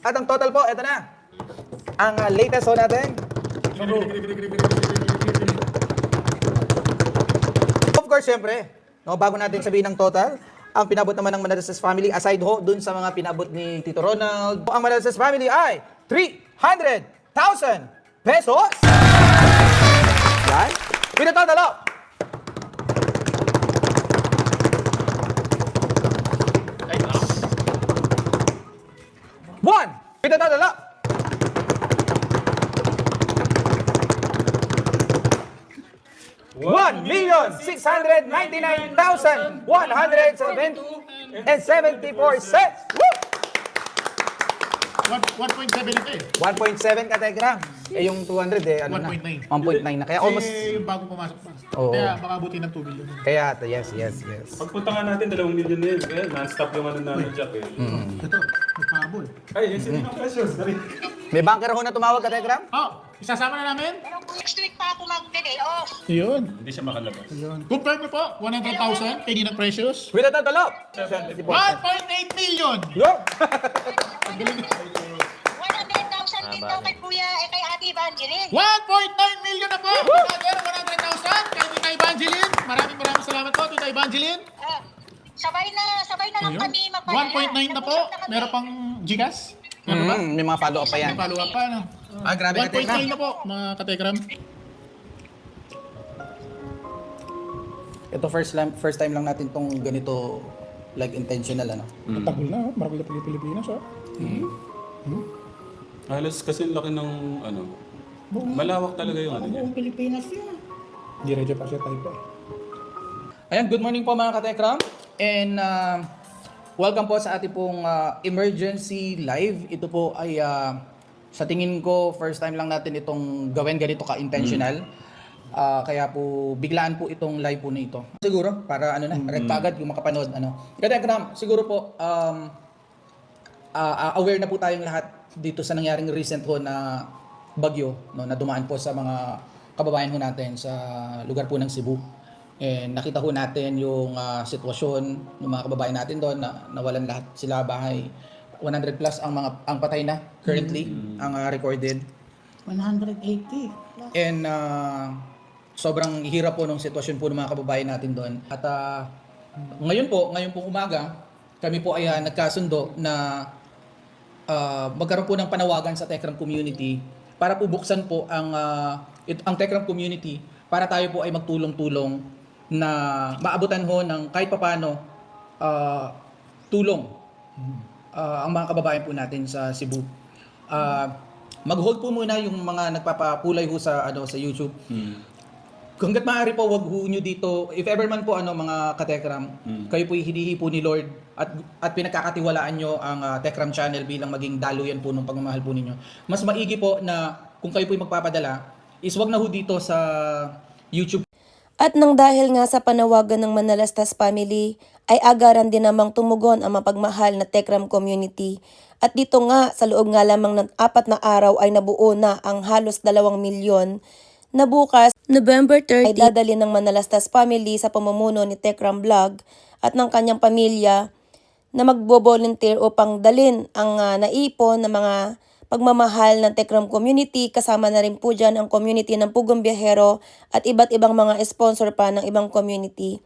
At ang total po, ito na. Ang latest ho natin. Of course, syempre, no, bago natin sabihin ang total, ang pinabot naman ng Manalastas family, aside ho, dun sa mga pinabot ni Tito Ronald, ang Manalastas family ay 300,000 pesos! Yan. With a total of 1 with a total of 1,699,174 cents. Woo! 1.7 ito eh. 1.7 ka, Tegram. Eh, yung 200 eh, ano na? 1.9. 1.9 na. Kaya almost... Kasi yung bago pumasok pa. Oo. Kaya baka abutin ng 2 billion. Kaya, yes. Pagpunta nga natin, 2 million na yun. Kaya non-stop yung ano namin, Jack eh. Ito, nagpahabol. Ay, yung sino ng precious. Dali. May banker ho na tumawag ka, Tegram? Oh, isasama na namin? Pero kung next week pa ako mag-day off. Yun. Hindi siya makalabas. Confirm mo po, 100,000 kay Ninang Precious. With a total of 1.8 million! Yo! 100,000 dito kay Kuya, kay Ate Evangeline. 1.9 million na po! Another 100,000 kay Tita Evangeline. Maraming salamat po, Tita Evangeline. Sabay na lang Ayun. kami magpadala. 1.9 na po. Meron pang Gcash. May mga follow-up pa yan. May follow up pa, no? Grabe ka, Tegram. 1.9 na po, mga katekram. Ito first time lang natin tong ganito like intentional ano. Matagol na, marami na Pilipinas, oh. Halos kasi laki ng ano. Malawak talaga yung ano niya. Buong Pilipinas yun. Hindi radyo pa siya type eh. Ayan, good morning po mga katekram. And welcome po sa ating pong emergency live. Ito po ay sa tingin ko first time lang natin itong gawin ganito ka-intentional. Kaya po biglaan po itong live po na ito. Siguro para ano na, rekta agad yung makapanood ano. Katekram, siguro po aware na po tayong lahat dito sa nangyaring recent ho na bagyo no, na dumaan po sa mga kababayan ho natin sa lugar po ng Cebu. And nakita ho natin yung sitwasyon ng mga kababayan natin doon na nawalan lahat sila bahay. 100 plus ang patay na currently ang recorded. 180. And sobrang hirap po ng sitwasyon po ng mga kababayan natin doon. At ngayon po umaga, kami po ay nagkasundo na magkaroon po ng panawagan sa Tekram community para po buksan po ang Tekram community para tayo po ay magtulong-tulong na maabutan ho ng kahit papano tulong ang mga kababayan po natin sa Cebu. Mag-hold po muna yung mga nagpapapulay ho sa YouTube. Hanggat maaari po, wag ho nyo dito, if ever man po mga katekram, kayo po hinihi po ni Lord at pinagkakatiwalaan nyo ang Tekram channel bilang maging daluyan po ng pagmamahal po ninyo. Mas maigi po na kung kayo po magpapadala, is wag na ho dito sa YouTube. At nang dahil nga sa panawagan ng Manalastas family, ay agaran din namang tumugon ang mapagmahal na Tekram community. At dito nga, sa loob nga lamang ng 4 na araw ay nabuo na ang halos 2 milyon na bukas, November 30, ay dadali ng Manalastas family sa pamumuno ni Tekram Vlog at ng kanyang pamilya na magbo-volunteer upang dalin ang naipon ng mga pagmamahal ng Tekram community. Kasama na rin po dyan ang community ng Pugong Biyahero at iba't ibang mga sponsor pa ng ibang community.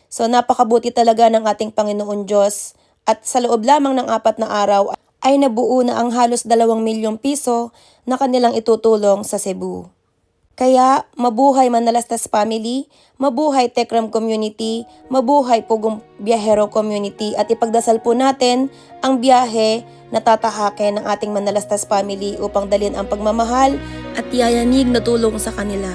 So napakabuti talaga ng ating Panginoon Diyos at sa loob lamang ng 4 na araw ay nabuo na ang halos 2 milyong piso na kanilang itutulong sa Cebu. Kaya mabuhay Manalastas family, mabuhay Tekram community, mabuhay Pugong Biyahero community at ipagdasal po natin ang biyahe na tatahakin ng ating Manalastas family upang dalhin ang pagmamahal at yayanig na tulong sa kanila.